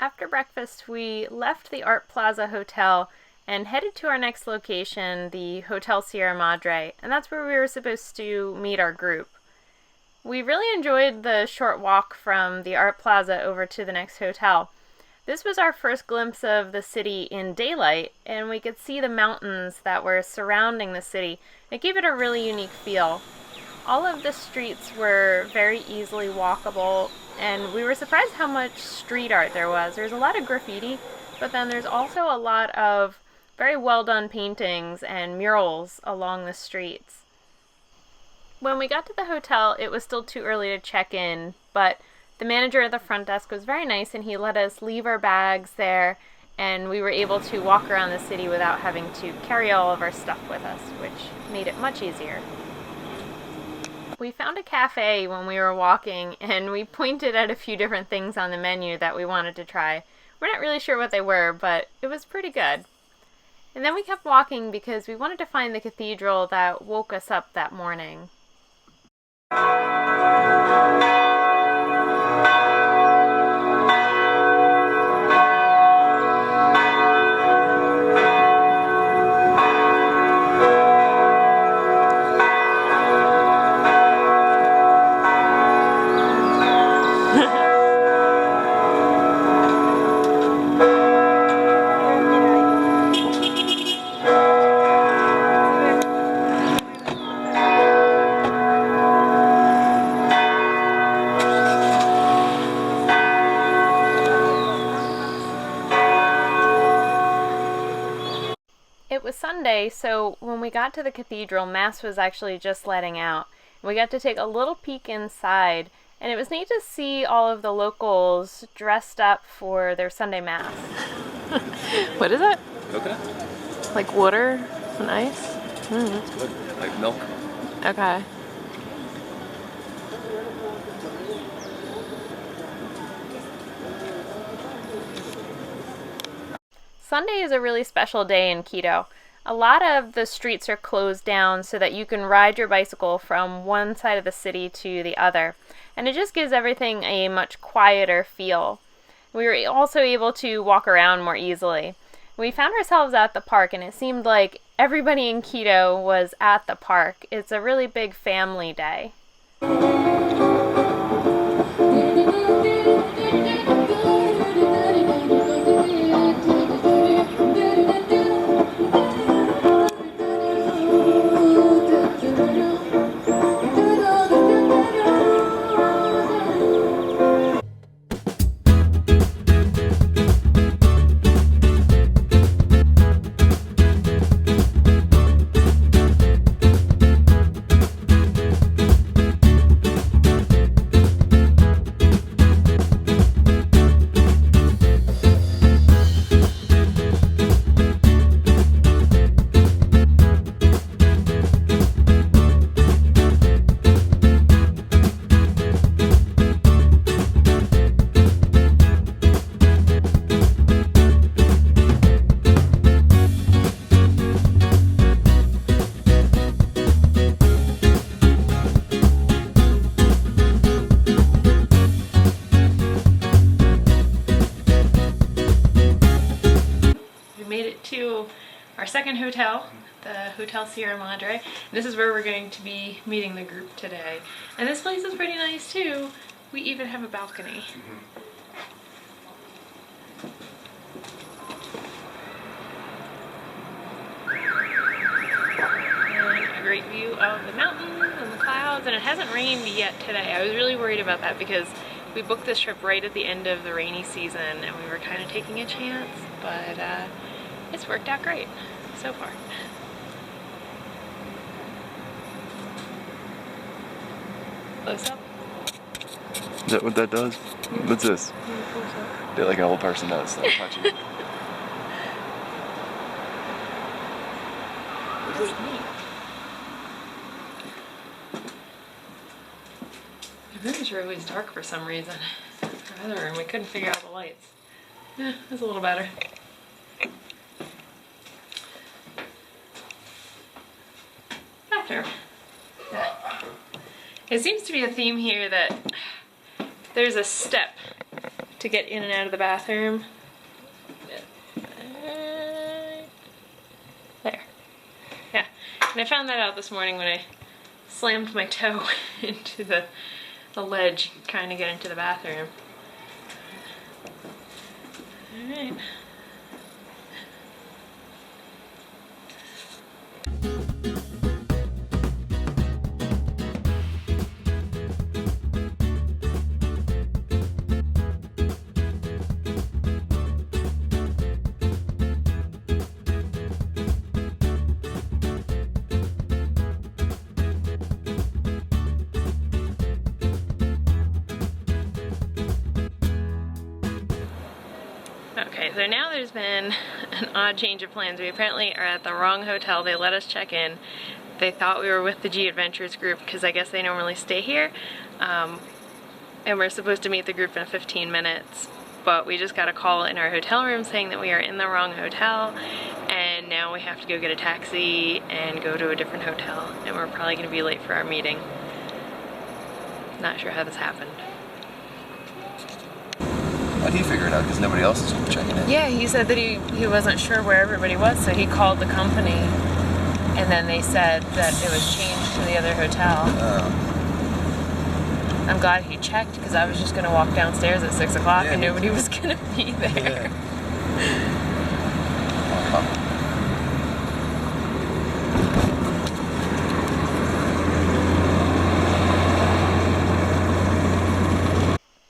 After breakfast, we left the Art Plaza Hotel and headed to our next location, the Hotel Sierra Madre, and that's where we were supposed to meet our group. We really enjoyed the short walk from the Art Plaza over to the next hotel. This was our first glimpse of the city in daylight, and we could see the mountains that were surrounding the city. It gave it a really unique feel. All of the streets were very easily walkable, and we were surprised how much street art there was. There's a lot of graffiti, but then there's also a lot of very well done paintings and murals along the streets. When we got to the hotel, it was still too early to check in, but the manager at the front desk was very nice and he let us leave our bags there, and we were able to walk around the city without having to carry all of our stuff with us, which made it much easier. We found a cafe when we were walking, and we pointed at a few different things on the menu that we wanted to try. We're not really sure what they were, but it was pretty good. And then we kept walking because we wanted to find the cathedral that woke us up that morning. It was Sunday, so when we got to the cathedral, Mass was actually just letting out. We got to take a little peek inside, and it was neat to see all of the locals dressed up for their Sunday Mass. What is it? Coconut? Like water and ice? It's good. Like milk. Okay. Sunday is a really special day in Quito. A lot of the streets are closed down so that you can ride your bicycle from one side of the city to the other, and it just gives everything a much quieter feel. We were also able to walk around more easily. We found ourselves at the park, and it seemed like everybody in Quito was at the park. It's a really big family day. To our second hotel, the Hotel Sierra Madre. This is where we're going to be meeting the group today. And this place is pretty nice too. We even have a balcony. And a great view of the mountains and the clouds, and it hasn't rained yet today. I was really worried about that because we booked this trip right at the end of the rainy season and we were kind of taking a chance, but it's worked out great so far. Close up. Is that what that does? What's this? They're like an old person does. Like punching. That's neat. The rooms are always dark for some reason. Our other room, we couldn't figure out the lights. Yeah, that's a little better. Bathroom. Yeah. It seems to be a theme here that there's a step to get in and out of the bathroom. There. Yeah. And I found that out this morning when I slammed my toe into the ledge trying to get into the bathroom. Alright. Okay, so now there's been an odd change of plans. We apparently are at the wrong hotel. They let us check in. They thought we were with the G Adventures group because I guess they normally stay here. And we're supposed to meet the group in 15 minutes. But we just got a call in our hotel room saying that we are in the wrong hotel. And now we have to go get a taxi and go to a different hotel. And we're probably going to be late for our meeting. Not sure how this happened. How'd he figure it out? Because nobody else is checking in. Yeah, he said that he wasn't sure where everybody was, so he called the company, and then they said that it was changed to the other hotel. I'm glad he checked, because I was just going to walk downstairs at 6 o'clock and nobody was going to be there. Yeah.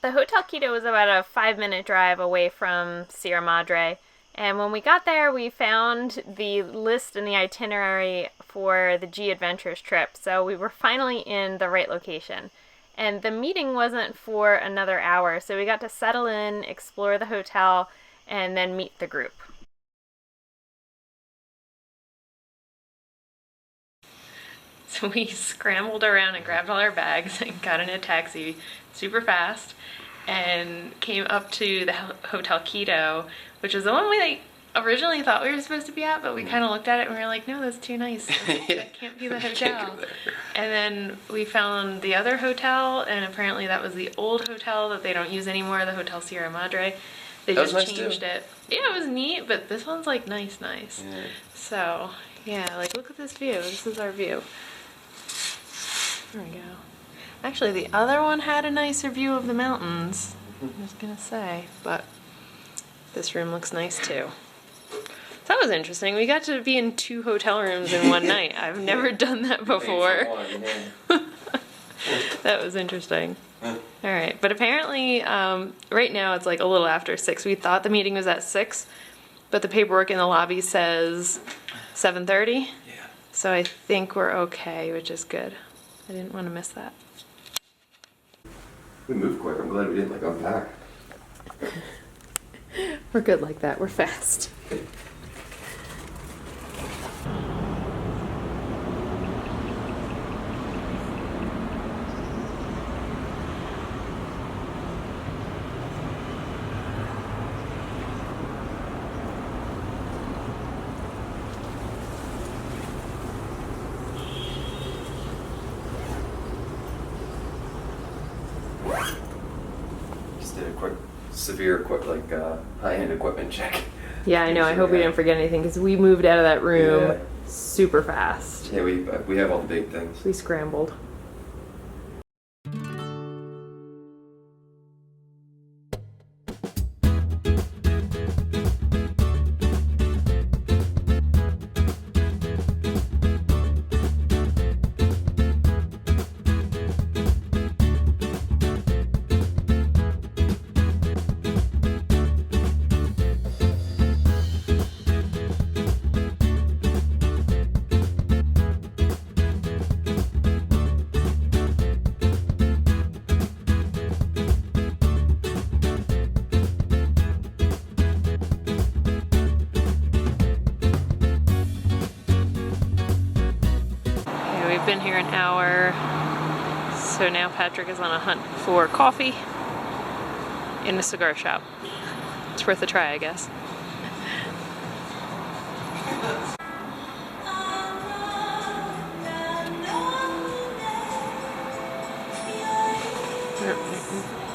The Hotel Quito was about a 5-minute drive away from Sierra Madre, and when we got there we found the list and the itinerary for the G Adventures trip, so we were finally in the right location. And the meeting wasn't for another hour, so we got to settle in, explore the hotel, and then meet the group. So we scrambled around and grabbed all our bags and got in a taxi super fast and came up to the Hotel Quito, which was the one we originally thought we were supposed to be at, but we kind of looked at it and we were like, no, that's too nice. That can't be the hotel. And then we found the other hotel, and apparently that was the old hotel that they don't use anymore, the Hotel Sierra Madre. They just changed it. Yeah, it was neat, but this one's like nice. Yeah. So, yeah, like look at this view. This is our view. There we go. Actually, the other one had a nicer view of the mountains, I was gonna say, but this room looks nice too. So that was interesting. We got to be in 2 hotel rooms in one night. I've never done that before. That was interesting. Alright, but apparently right now it's like a little after 6. We thought the meeting was at 6, but the paperwork in the lobby says 7:30. Yeah. So I think we're okay, which is good. I didn't want to miss that. We moved quick. I'm glad we didn't unpack. We're good like that. We're fast. Just did a quick, severe, high-end equipment check. Yeah, I know. I hope we didn't forget anything because we moved out of that room super fast. Yeah, we have all the big things. We scrambled. We've been here an hour, so now Patrick is on a hunt for coffee in a cigar shop. It's worth a try, I guess.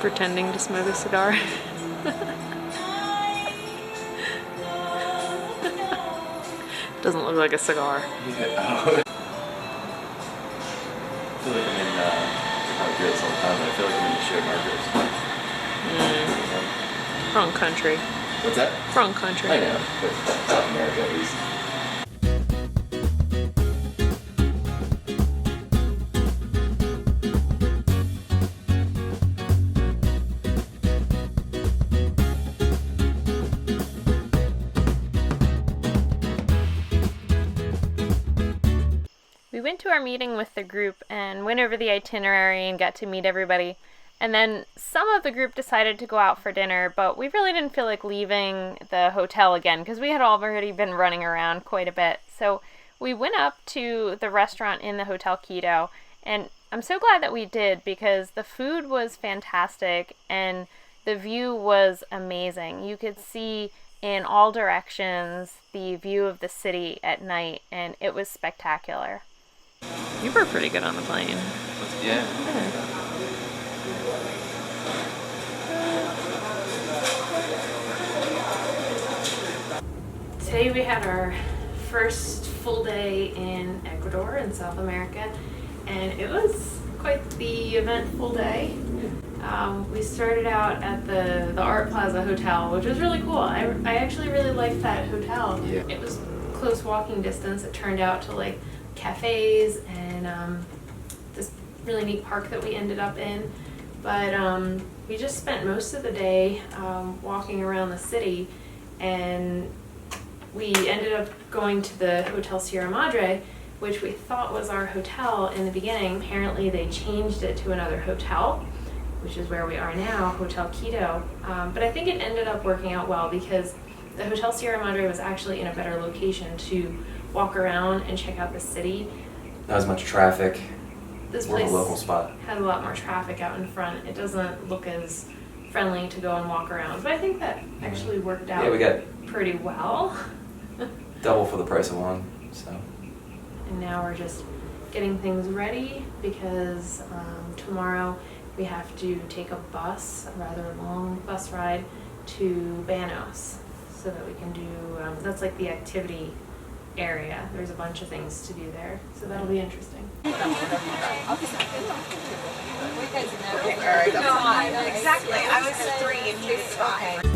Pretending to smoke a cigar. Doesn't look like a cigar. Yeah. I feel like I'm in margaritas all the time, but I feel like I'm in the shared margaritas. Wrong country. What's that? Wrong country. I know, but South America at least. We went to our meeting with the group and went over the itinerary and got to meet everybody. And then some of the group decided to go out for dinner, but we really didn't feel like leaving the hotel again because we had already been running around quite a bit. So we went up to the restaurant in the Hotel Quito, and I'm so glad that we did because the food was fantastic and the view was amazing. You could see in all directions the view of the city at night, and it was spectacular. You were pretty good on the plane. Yeah. Today we had our first full day in Ecuador in South America, and it was quite the eventful day. We started out at the Art Plaza Hotel, which was really cool. I actually really liked that hotel. Yeah. It was close walking distance. It turned out to like cafes and this really neat park that we ended up in. But we just spent most of the day walking around the city, and we ended up going to the Hotel Sierra Madre, which we thought was our hotel in the beginning. Apparently they changed it to another hotel, which is where we are now, Hotel Quito. But I think it ended up working out well because the Hotel Sierra Madre was actually in a better location to walk around and check out the city. Not as much traffic. This More of place a local spot. has a lot more traffic out in front. It doesn't look as friendly to go and walk around, but I think that actually worked out We got pretty well. double for the price of one, so. And now we're just getting things ready because tomorrow we have to take a bus, a rather long bus ride to Banos so that we can do, that's like the activity area. There's a bunch of things to do there, so that'll be interesting. Okay, all right, that's fine. Exactly. I was 3 and he was 5.